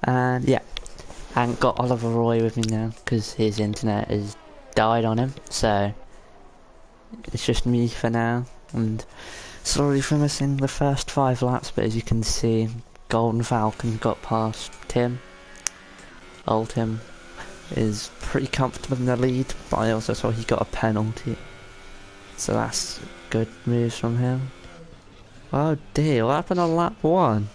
And yeah, I haven't got Oliver Roy with me now because his internet has died on him, so it's just me for now. And sorry for missing the first 5 laps, but as you can see, Golden Falcon got past Tim. Old Tim is pretty comfortable in the lead, but I also saw he got a penalty, so that's good moves from him. Oh dear, what happened on lap 1?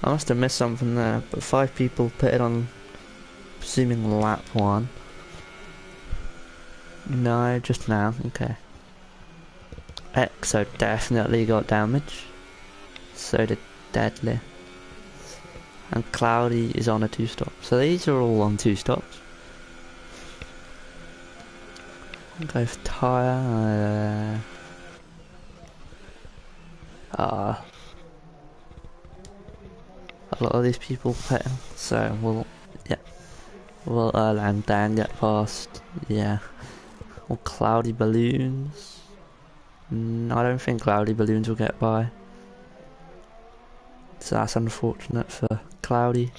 I must have missed something there, but 5 people pitted on, presuming lap 1. No, just now, okay. Exo definitely got damage. So did Deadly. And Cloudy is on a 2-stop. So these are all on 2 stops. Go for tyre. A lot of these people pitting, so we'll ERL and Dan get past, yeah. Or Cloudy Balloons. I don't think Cloudy Balloons will get by. So that's unfortunate for Cloudy.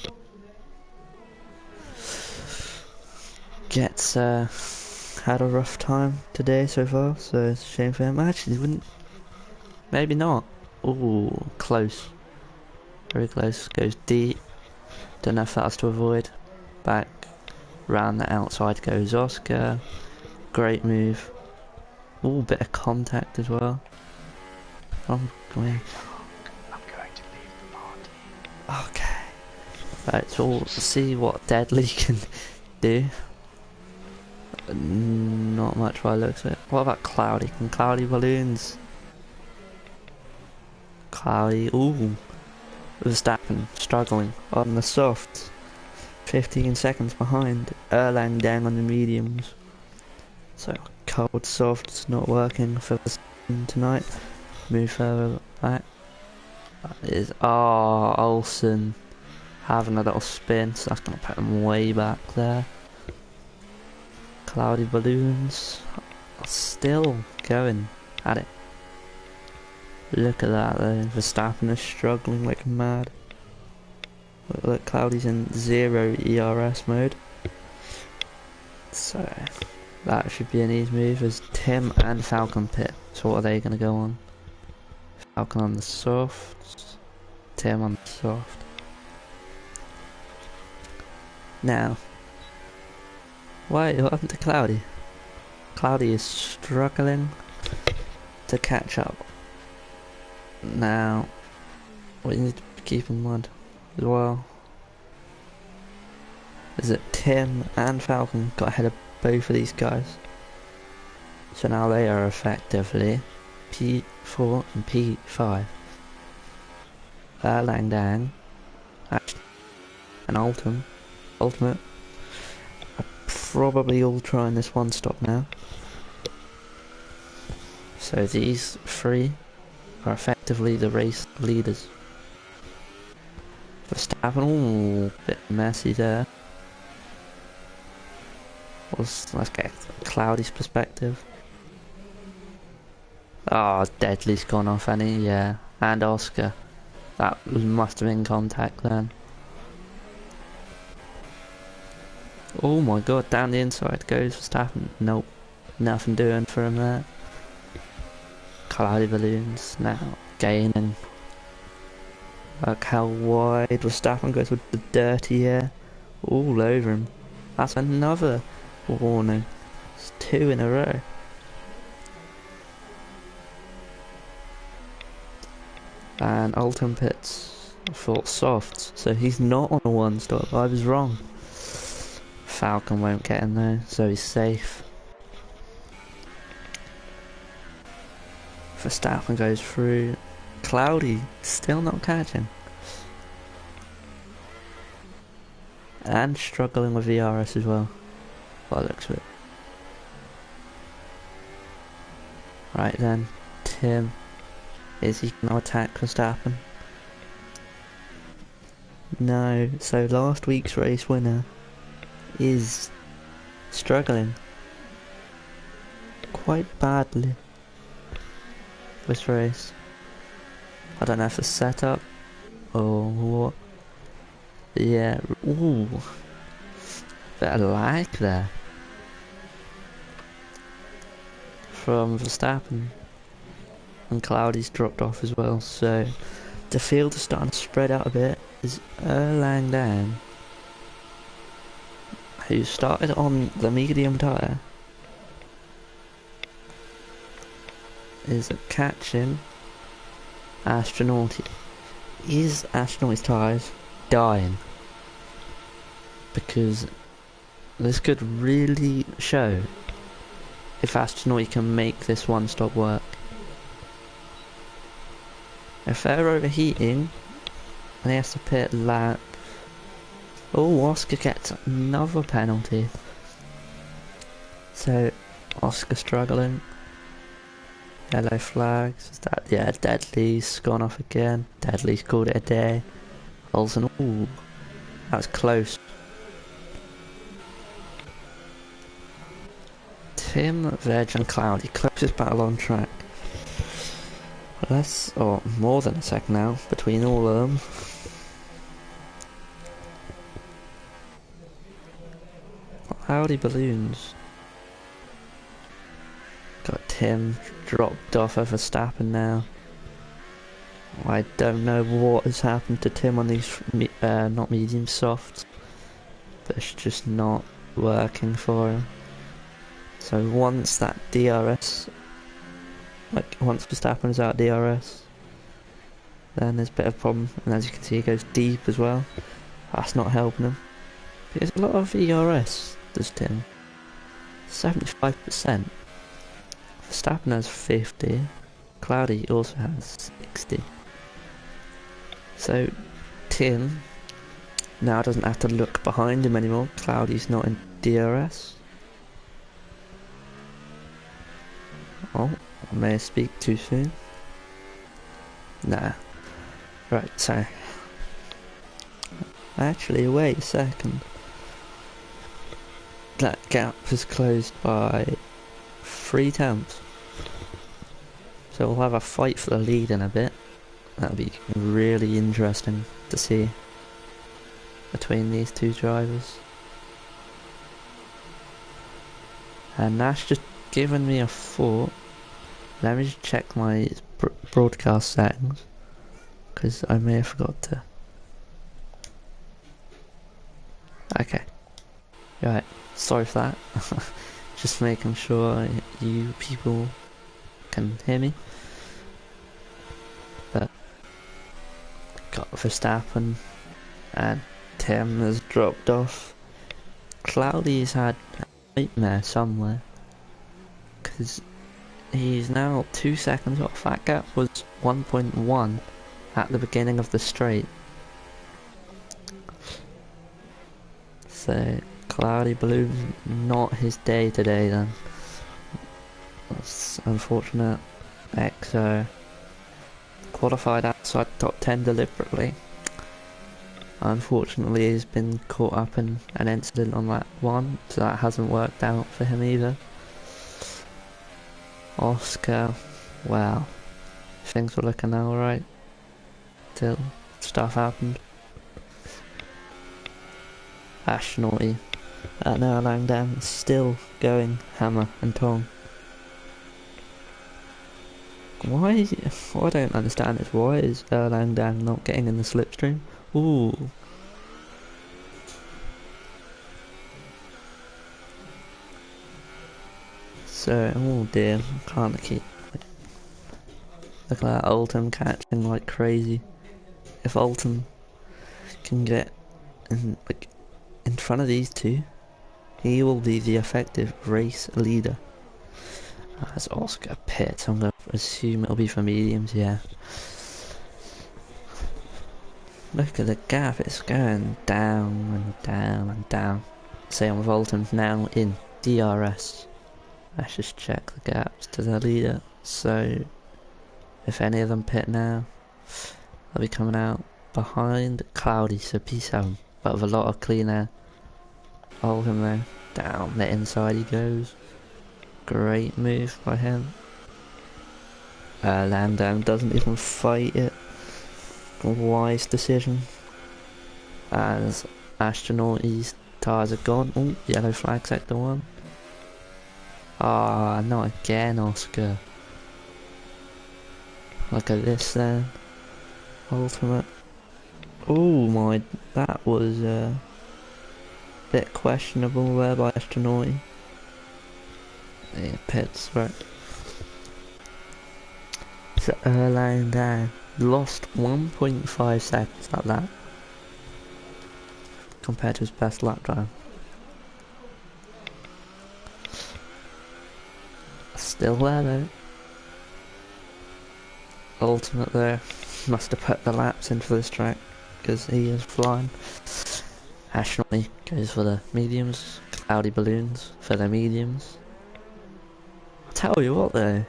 Gets had a rough time today so far, so it's a shame for him. Actually, wouldn't. Maybe not. Ooh, close. Very close. Goes deep. Don't know if that's to avoid. Back. Round the outside goes Oscar. Great move. Ooh, bit of contact as well. Oh, come in. I'm going to leave the party. Okay. Right, so we'll see what Deadly can do. Not much by the looks of it. What about Cloudy? Can Cloudy Balloons? Cloudy, ooh. Verstappen struggling on the softs. 15 seconds behind. Erlang down on the mediums. So cold softs not working for Verstappen tonight. Move further back. Is Olsen having a little spin, so that's gonna put him way back there. Cloudy Balloons are still going at it. Look at that though, Verstappen is struggling like mad. Look, Cloudy's in 0 ERS mode. So that should be an easy move as Tim and Falcon pit. So what are they going to go on? Falcon on the soft, Tim on the soft. Now, wait, what happened to Cloudy? Cloudy is struggling to catch up. Now, what you need to keep in mind as well is that Tim and Falcon got ahead of both of these guys. So now they are effectively P4 and P5. Lang Dang and Ultimate are probably all trying this one stop now. So these 3 are effectively the race leaders. Verstappen, ooh, bit messy there. Let's get Cloudy's perspective. Oh, Deadly's gone off, and yeah, and Oscar. That must have been contact then. Oh my god, down the inside goes Verstappen. Nope, nothing doing for him there. Cloudy Balloons now gaining. Look how wide Verstappen goes with the dirty air all over him. That's another warning. It's 2 in a row. And Ultim pits for softs, so he's not on a 1 stop. I was wrong. Falcon won't get in there, so he's safe. Verstappen goes through. Cloudy still not catching. And struggling with VRS as well, by the looks of it. Right then, Tim. Is he going to attack Verstappen? No, so last week's race winner is struggling quite badly this race. I don't know if it's set up or what, Yeah, ooh, bit of lag there from Verstappen, and Cloudy's dropped off as well, so the field is starting to spread out a bit. Is Erlang down, who started on the medium tyre, is catching Astronaut. Is Astronaut's tyres dying? Because this could really show if Astronaut can make this one stop work. If they're overheating and he has to pit lap. Oh, Oscar gets another penalty. So Oscar struggling. Yellow flags. Is that, yeah, Deadly's gone off again. Deadly's called it a day. Olsen, ooh, that was close. Tim, Veg and Cloudy, closest battle on track. Less, or more than a sec now, between all of them. Cloudy balloons. Got Tim dropped off of Verstappen now. I don't know what has happened to Tim on these, not medium softs, but it's just not working for him. So once that DRS, like once Verstappen is out DRS, then there's a bit of a problem, and as you can see he goes deep as well. That's not helping him. There's a lot of ERS, does Tim. 75%. Verstappen has 50, Cloudy also has 60. So Tim now doesn't have to look behind him anymore. Cloudy's not in DRS. Oh, I may speak too soon. Nah. Right, so actually wait a second. That gap is closed by 3 tenths. So we'll have a fight for the lead in a bit. That'll be really interesting to see between these two drivers. And that's just given me a thought. Let me just check my broadcast settings, because I may have forgot to. Okay. Right, sorry for that. Just making sure you people can hear me. But got Verstappen and Tim has dropped off. Cloudy's had a nightmare somewhere, because he's now 2 seconds off. That gap was 1.1 at the beginning of the straight. So Cloudy Balloon's not his day today then. That's unfortunate. EXO qualified outside top 10 deliberately. Unfortunately he's been caught up in an incident on that one, so that hasn't worked out for him either. Oscar, well, things were looking alright till stuff happened. Ashnaughty now lying down, still going hammer and tong. Why, what I don't understand is why is Erlang Dang not getting in the slipstream? Ooh. So, oh dear, can't keep. Look at that, Oldham catching like crazy. If Oldham can get in front of these two, he will be the effective race leader. As Oscar pits, I'm going to assume it'll be for mediums, yeah. Look at the gap, it's going down and down and down. Same with Oldham now in DRS. Let's just check the gaps to the leader. So, if any of them pit now, they'll be coming out behind Cloudy, so P7, but with a lot of clean air. Oldham there, down the inside he goes. Great move by him. Landam doesn't even fight it. Wise decision. as Astronaut's tyres are gone. Oh, yellow flag sector 1. Ah, not again, Oscar. Look at this then. Ultimate. Oh my, that was a bit questionable there by Astronaut. Yeah, pits, right. So Erlang down. Lost 1.5 seconds like that. Compared to his best lap time. Still there though. Ultimate there. Must have put the laps in for this track. Because he is flying. Astronaut goes for the mediums. Cloudy balloons for the mediums. I'll tell you what though.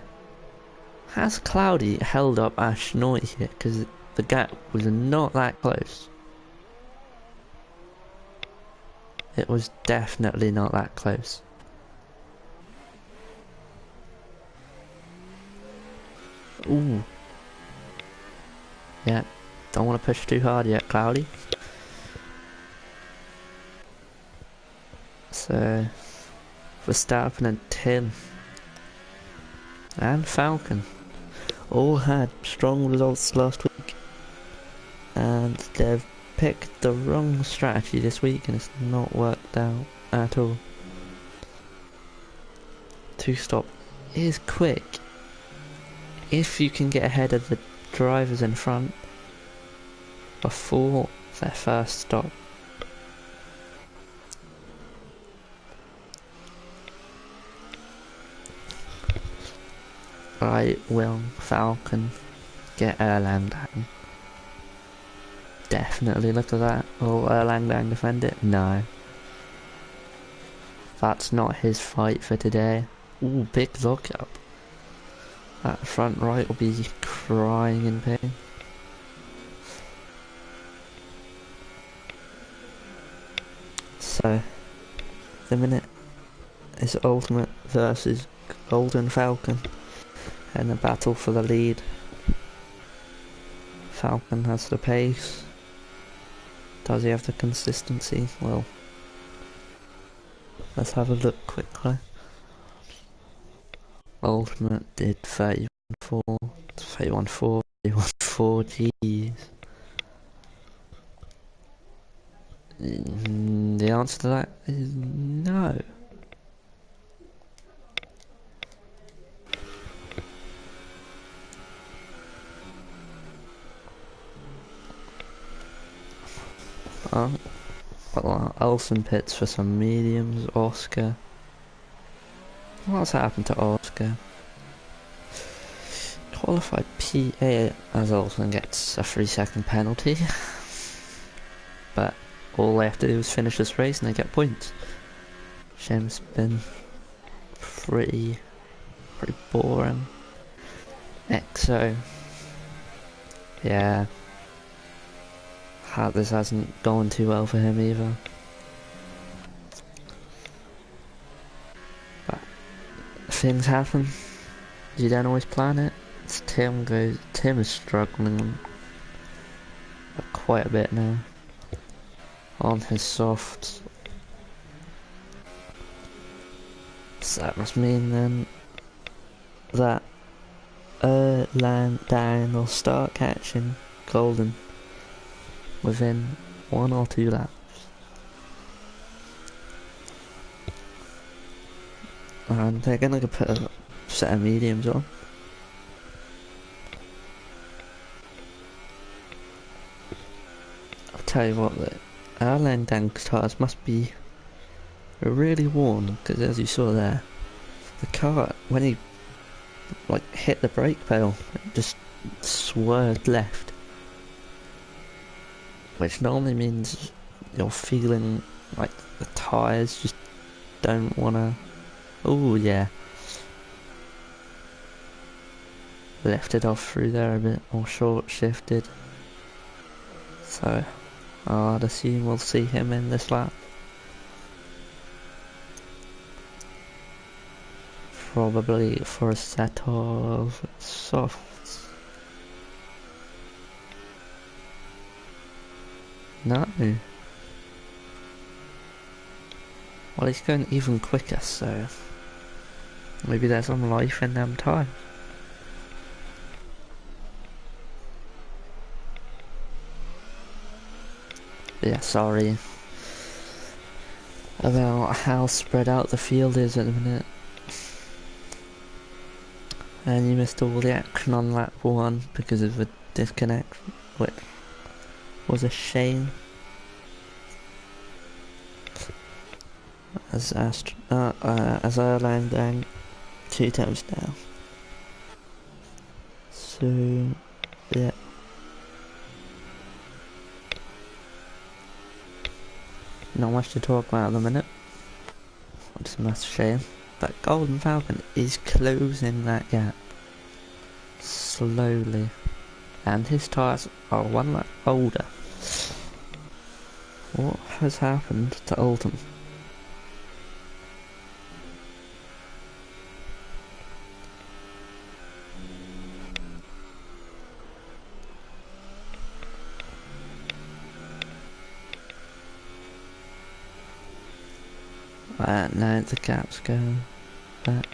Has Cloudy held up Astronaut here? Because the gap was not that close. It was definitely not that close. Ooh. Yeah, don't want to push too hard yet, Cloudy. So, Verstappen and Tim and Falcon all had strong results last week, and they've picked the wrong strategy this week and it's not worked out at all. Two stop is quick if you can get ahead of the drivers in front before their first stop. Right, will Falcon get Erlang down? Definitely, look at that. Will Erlang down defend it? No. That's not his fight for today. Ooh, big look up. That front right will be crying in pain. So, the minute is Ultimate versus Golden Falcon in a battle for the lead. Falcon has the pace. Does he have the consistency? Well, let's have a look quickly. Ultimate did 31.4, 31.4, 31.4, jeez. The answer to that is no. Well, Olsen pits for some mediums. Oscar. What's happened to Oscar? Qualified PA as Olsen gets a 3-second penalty. But all they have to do is finish this race and they get points. Shim's been pretty boring. EXO. Yeah. This hasn't gone too well for him either. But things happen. You don't always plan it. Tim is struggling quite a bit now on his softs. So that must mean then that Down will start catching Golden within 1 or 2 laps. And they're gonna put a set of mediums on. I'll tell you what, the Erlang Dank's tyres must be really worn, because as you saw there, the car, when he hit the brake pedal, it just swerved left. Which normally means you're feeling like the tyres just don't wanna... Oh yeah. Lifted off through there a bit, or short shifted. So, I'd assume we'll see him in this lap. Probably for a set of softs. No. Well, he's going even quicker, so maybe there's some life in them time. Yeah, sorry about how spread out the field is at the minute. And you missed all the action on lap 1 because of a disconnect, which was a shame. As I land down 2 times now. So, yeah. Not much to talk about at the minute, which is a massive shame. But Golden Falcon is closing that gap slowly, and his tyres are 1 lap older. What has happened to Oldham? Now the gap's going back.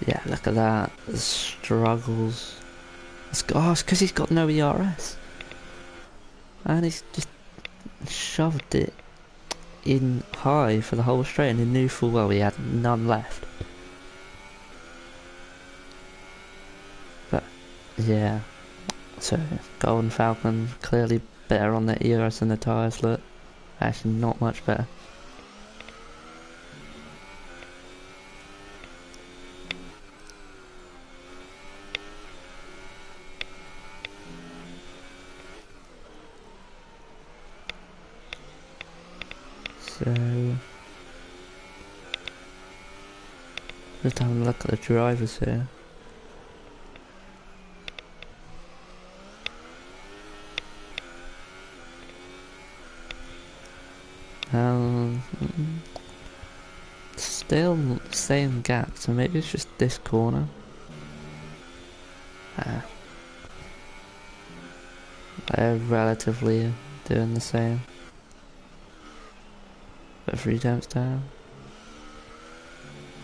Yeah, look at that. The struggles. It's because he's got no ERS. And he's just shoved it in high for the whole straight, and he knew full well he had none left. But, yeah. So, Golden Falcon clearly better on the ERS than the tyres look. Actually, not much better. So, just having a look at the drivers here. Still same gap, so maybe it's just this corner. They're relatively doing the same. But 3 times down.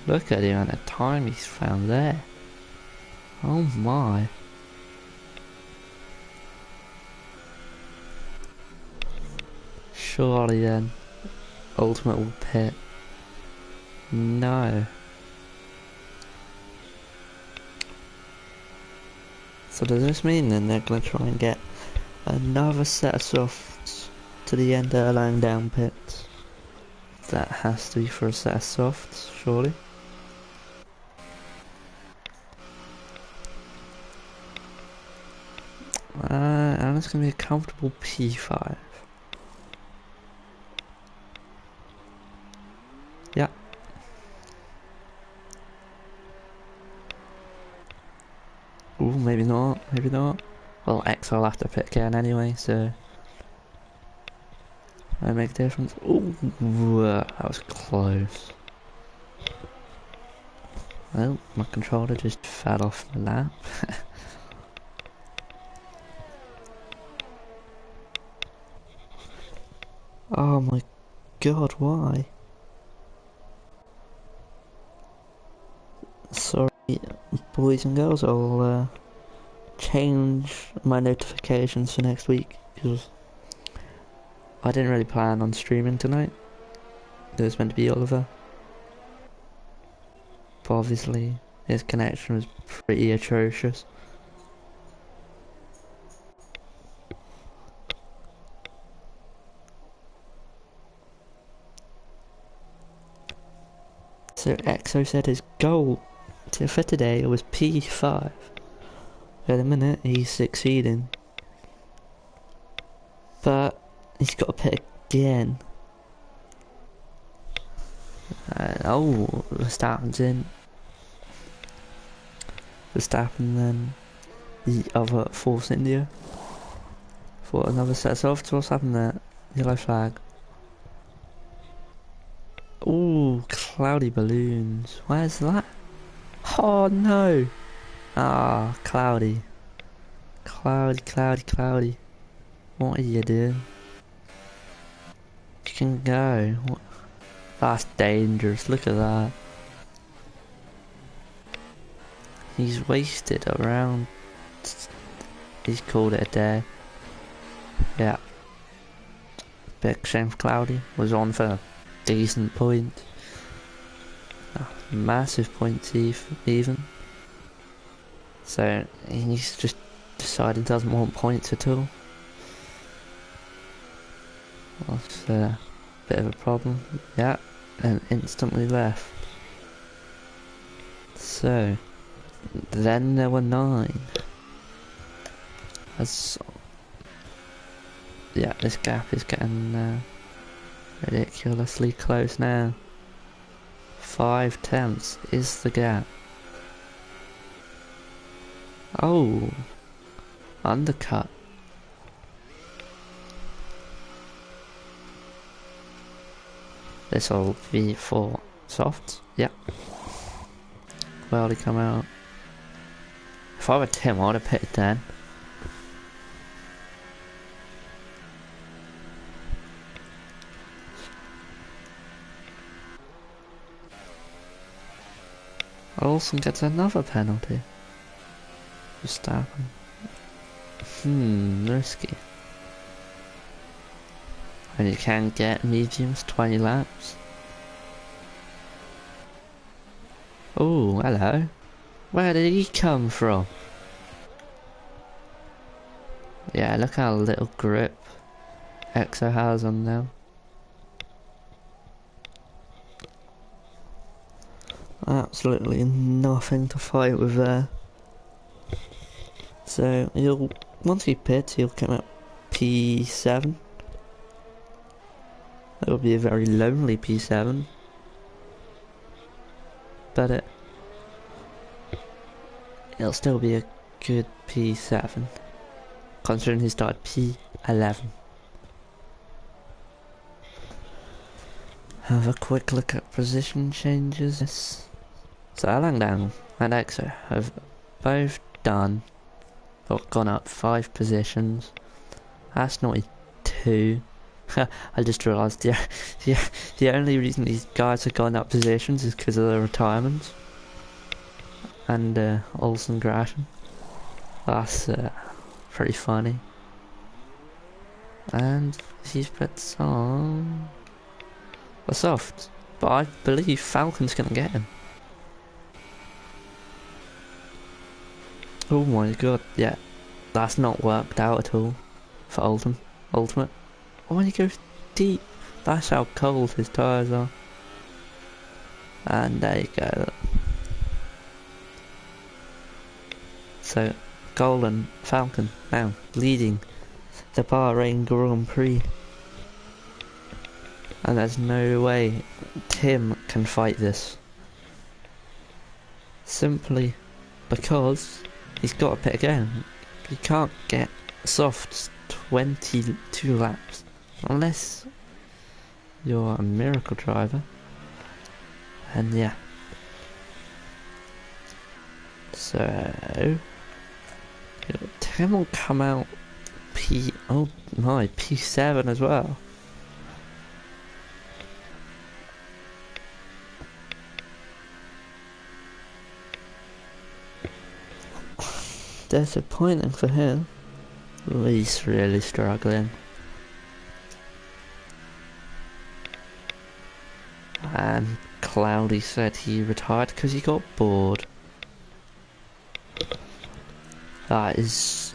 Look at the amount of time he's found there. Oh my. Surely then, Ultimate will pit. No. So does this mean then they're going to try and get another set of softs to the end of allowing down pits? That has to be for a set of softs, surely. And it's going to be a comfortable P5. Yeah. Ooh, maybe not, maybe not. Well, X will have to pit again anyway, so that make a difference. Ooh, that was close. Well, my controller just fell off my lap. Oh my god, why? Sorry, boys and girls, I'll change my notifications for next week, because I didn't really plan on streaming tonight. It was meant to be Oliver. But obviously, his connection was pretty atrocious. So EXO said his goal for today was P5. At the minute, he's succeeding. But he's got to pit again. Oh, Verstappen's in. Verstappen then the other Force India for another set of softs. What's happened there? Yellow flag. Ooh, cloudy balloons. Where's that? Oh no! Ah, Cloudy. Cloudy. What are you doing? You can go. What? That's dangerous, look at that. He's wasted around. He's called it a day. Yeah. Big shame for Cloudy. Was on for decent points. Massive points even. So he's just decided he doesn't want points at all. That's a bit of a problem. Yeah. And instantly left. So then there were 9. Yeah, this gap is getting ridiculously close now. 5 tenths is the gap. Oh, undercut. This'll be for softs. Yep. Well, they come out. If I were Tim, I would have pitted then. Olsen gets another penalty. Verstappen. Risky. And you can get mediums 20 laps. Oh, hello. Where did he come from? Yeah, look how little grip Exo has on them. Absolutely nothing to fight with there. So once he pits, he'll come up P7. That would be a very lonely P7. But it'll still be a good P7. Considering he started P11. Have a quick look at position changes. So Langdang and Exo have both done, or gone up 5 positions. That's not 2. I just realised the only reason these guys have gone up positions is because of their retirements. And Olsen Grasham. That's pretty funny. And he's put on a soft, but I believe Falcon's gonna get him. Oh my god, yeah, that's not worked out at all for Ultimate. When he goes deep, that's how cold his tyres are. And there you go. So, Golden Falcon now leading the Bahrain Grand Prix. And there's no way Tim can fight this. Simply because he's got to pit again. You can't get softs 22 laps unless you're a miracle driver. And yeah. So Tim will come out P7 as well. Disappointing for him. He's really struggling. And Cloudy said he retired because he got bored. That is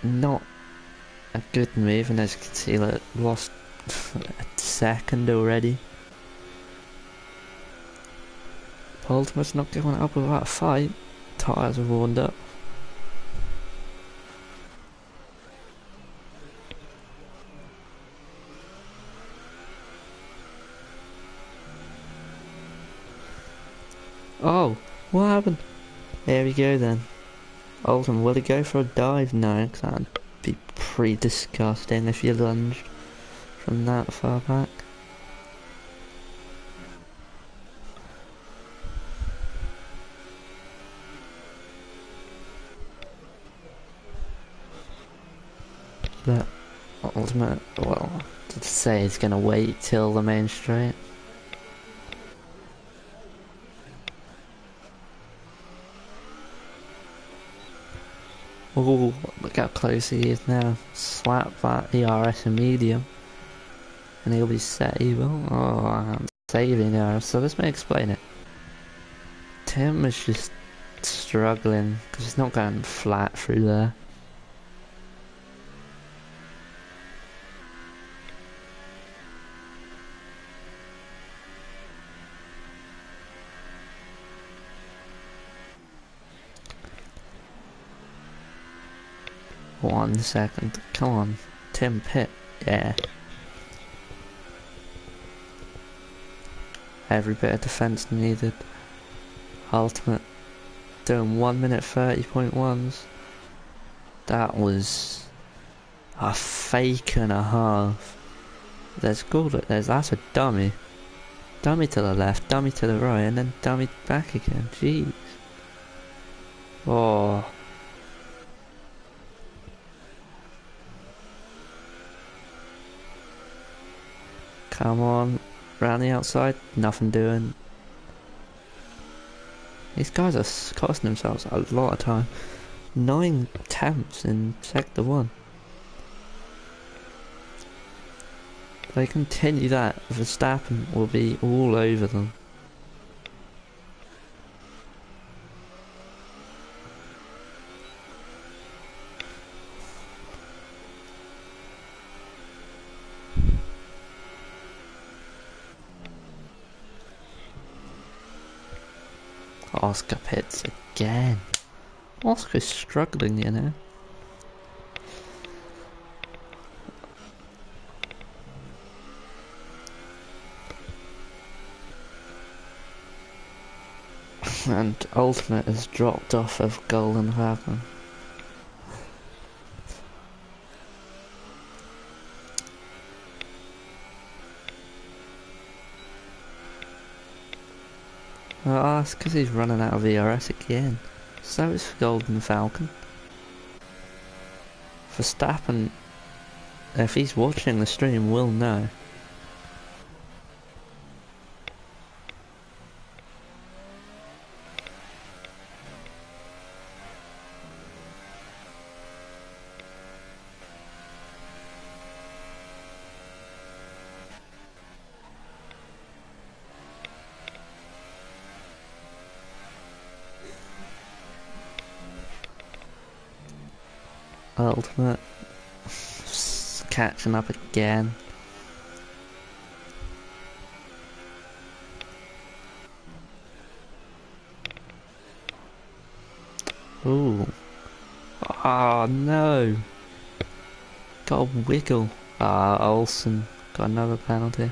not a good move, and as you can see, like, lost a second already. Ultimate's not going up without a fight. Tyres are warmed up. Oh, what happened? There we go then. Ultimate, will he go for a dive? No, because that'd be pretty disgusting if you lunged from that far back. But ultimate, well, did say he's gonna wait till the main straight. Oh, look how close he is now. Slap that ERS in medium. And he'll be set, he will. Oh, I'm saving ERS, so this may explain it. Tim is just struggling, because he's not going flat through there. One second, come on, Tim pit, yeah. Every bit of defense needed. Ultimate doing 1 minute 30.1s. That was a fake and a half. That's a dummy. Dummy to the left, dummy to the right, and then dummy back again. Jeez. Oh. Come on. Round the outside, nothing doing. These guys are costing themselves a lot of time. 9 attempts in sector 1. If they continue that, Verstappen will be all over them. Oscar pits again. Oscar's struggling, you know. And Ultimate has dropped off of Golden Falcon. Oh, that's because he's running out of ERS again. So is Golden Falcon. Verstappen, if he's watching the stream, will know. Ultimate catching up again. Ooh. Oh no. Got a wiggle. Ah, Olsen got another penalty.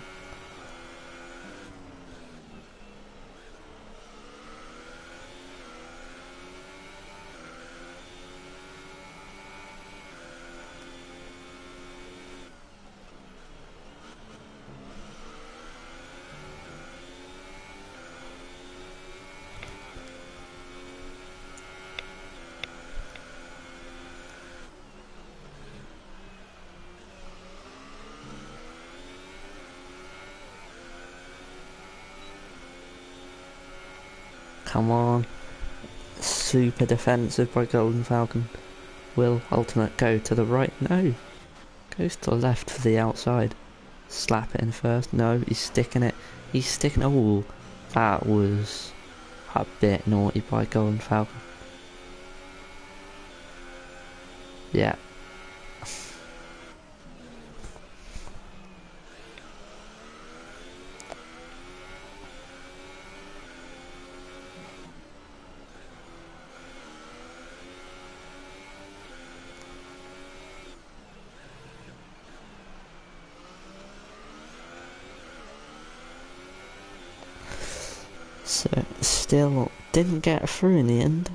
Come on. Super defensive by Golden Falcon. Will Ultimate go to the right? No. Goes to the left for the outside. Slap it in first. No, he's sticking it. He's sticking it. Oh, that was a bit naughty by Golden Falcon. Yeah. So, still didn't get through in the end.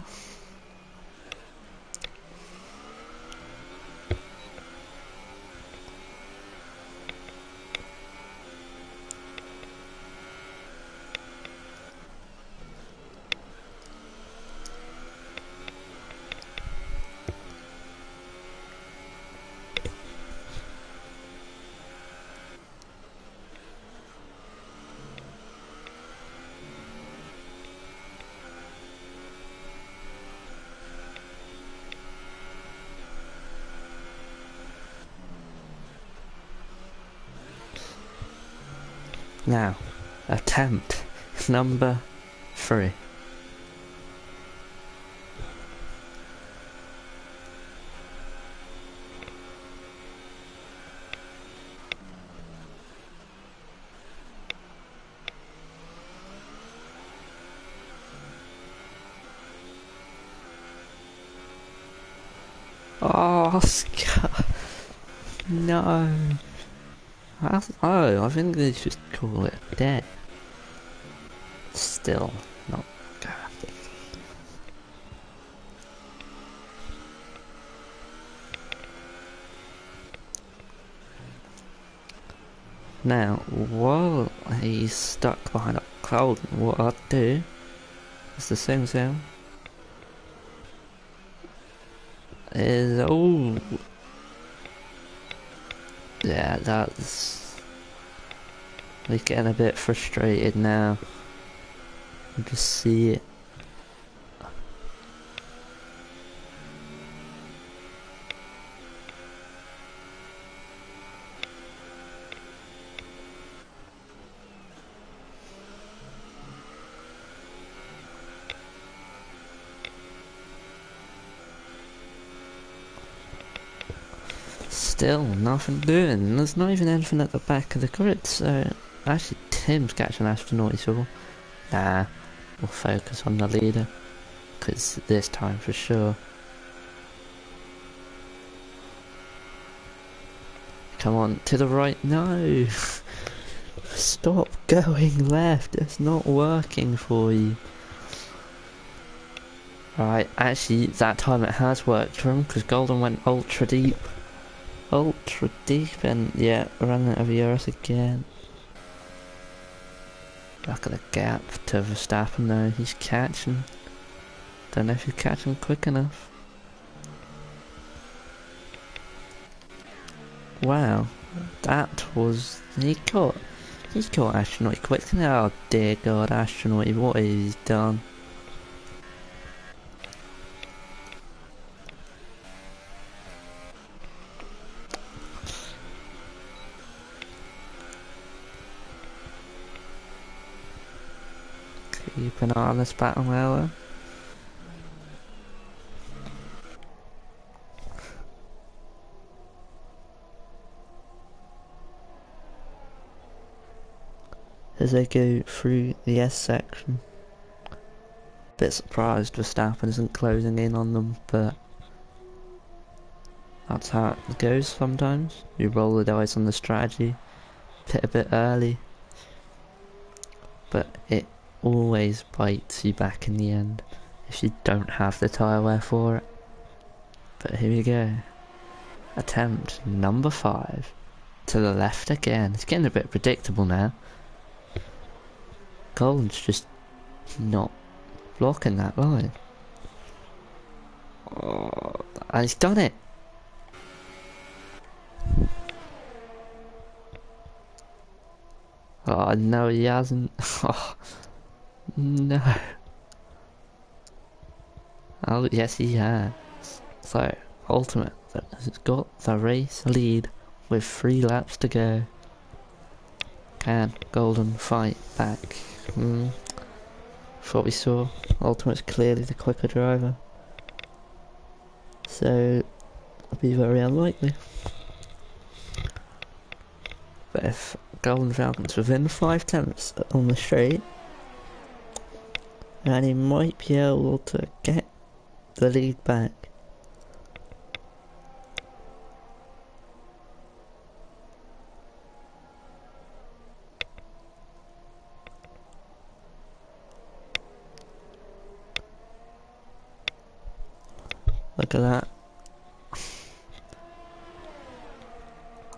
Now, attempt number 3. Oh, Oscar! No! I think they should call it dead. Still not good. Now, while he's stuck behind a cloud, what I'll do is the same thing. Is oh yeah, that's he's getting a bit frustrated now. You just see it. Still nothing doing. There's not even anything at the back of the grid, so actually Tim's catching astronaut, so nah, we'll focus on the leader, because this time for sure. Come on, to the right, no! Stop going left, it's not working for you. Right, actually that time it has worked for him, because Golden went ultra deep. Ultra deep, and yeah, ran out of ERS again. Look at the gap to Verstappen though, he's catching. Don't know if he's catching quick enough. Wow, that was, he caught Astronaut quick. Oh dear god, Astronaut, what has he done? Keep an eye on this battle now. As they go through the S section. Bit surprised Verstappen isn't closing in on them, but that's how it goes sometimes. You roll the dice on the strategy, pit a bit early, but it always bites you back in the end if you don't have the tyre wear for it. But here we go. Attempt number 5. To the left again. It's getting a bit predictable now. Golden's just not blocking that line. Oh, and he's done it! Oh no, he hasn't. Oh no. Oh yes, he has. So, Ultimate has got the race lead with 3 laps to go. Can Golden fight back? What we saw, Ultimate's clearly the quicker driver. So, it'll be very unlikely. But if Golden Falcon's within 5 tenths on the straight, and he might be able to get the lead back. Look at that.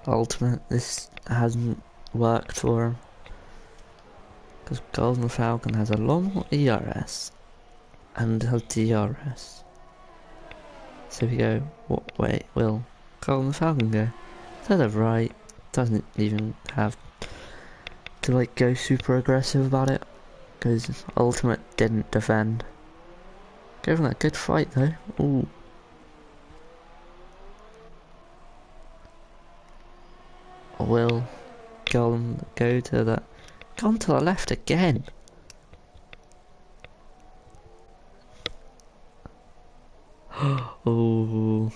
Ultimate, this hasn't worked for him. Because Golden Falcon has a lot more ERS and a DRS. So we go, what way will Golden Falcon go? To the right, doesn't even have to like go super aggressive about it. Because Ultimate didn't defend. Gave him a good fight though. Ooh. Will Golden go to that Gone to the left again. Oh.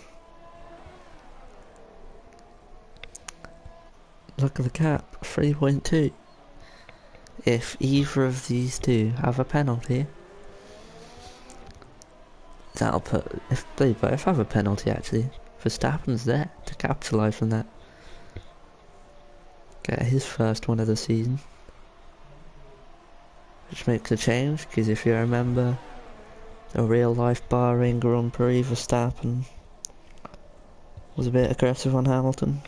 Look at the cap. 3.2. If either of these two have a penalty, that'll put... If they both have a penalty, actually, Verstappen's there to capitalise on that. Get his first one of the season. Which makes a change, because if you remember, the real-life Bahrain Grand Prix, Verstappen was a bit aggressive on Hamilton.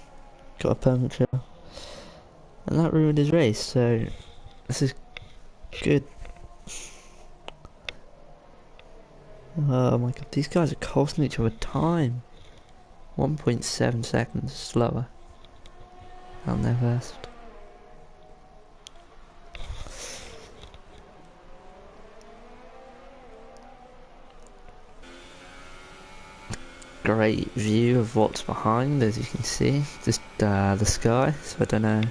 Got a puncture. And that ruined his race, so this is good. Oh my god, these guys are costing each other time. 1.7 seconds slower than their best. Great view of what's behind, as you can see. Just the sky, so I don't know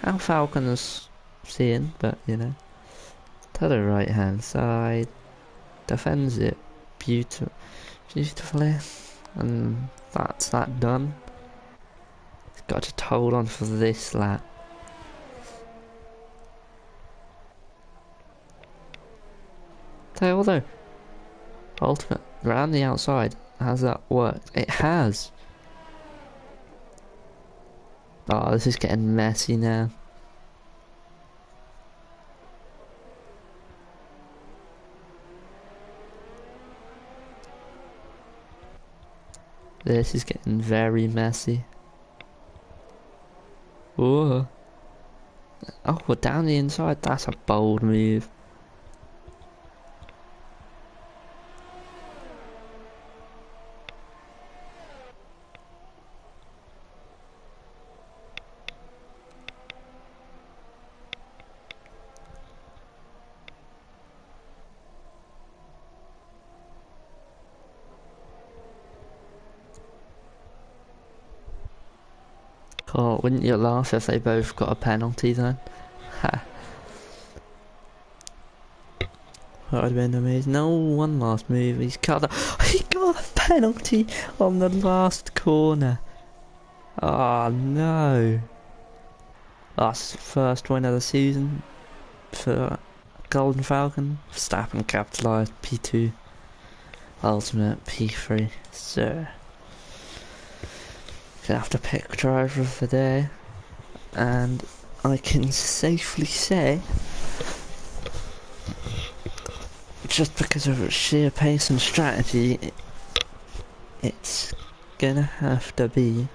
how Falcon's seeing, but you know. To the right hand side, defends it beautifully, and that's that done. He's got to hold on for this lap. Although, ultimate, around the outside, has that worked? It has! Oh, this is getting messy now. This is getting very messy. Whoa. Oh, we're down the inside. That's a bold move. Oh, wouldn't you laugh if they both got a penalty then? Ha. That would have been amazing. No, one last move. He got a penalty on the last corner. Oh no. That's the first win of the season for Golden Falcon. Verstappen capitalised P2. Ultimate P3. So, gonna have to pick driver of the day, and I can safely say, just because of sheer pace and strategy, it's gonna have to be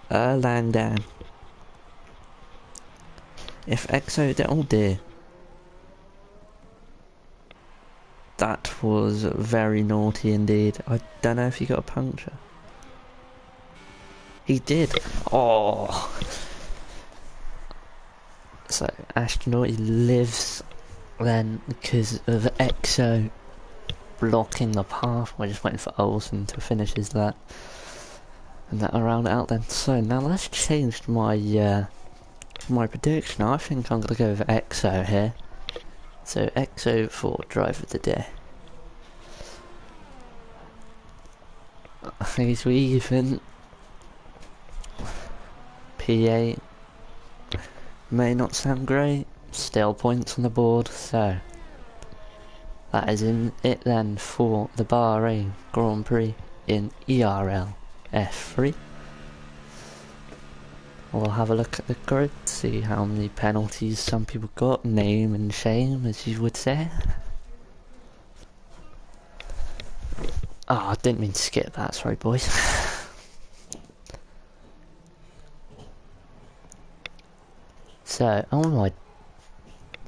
Langdown. If EXO did, oh dear, that was very naughty indeed. I don't know if he got a puncture. He did. Oh. So Astronaut, he lives then because of EXO blocking the path. We're just waiting for Olsen to finish his lap, and that'll round it out then. So now let's change my my prediction. I think I'm gonna go with EXO here. So EXO for driver of the day. I think it's even. P8 may not sound great, still points on the board, so that is in it then for the Bahrain Grand Prix in ERL F3. We'll have a look at the grid, see how many penalties some people got, name and shame as you would say. Oh, I didn't mean to skip that, sorry boys. So, oh my,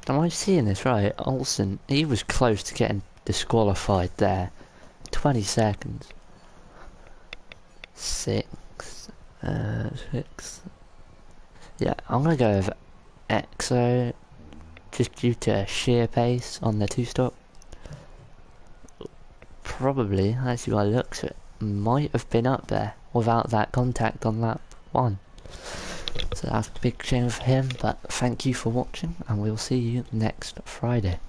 am I seeing this right? Olsen, he was close to getting disqualified there. 20 seconds. 6. Yeah, I'm gonna go with EXO, just due to sheer pace on the two-stop. Probably, actually by the looks of it, might have been up there without that contact on lap 1. So that's a big shame for him, but thank you for watching, and we'll see you next Friday.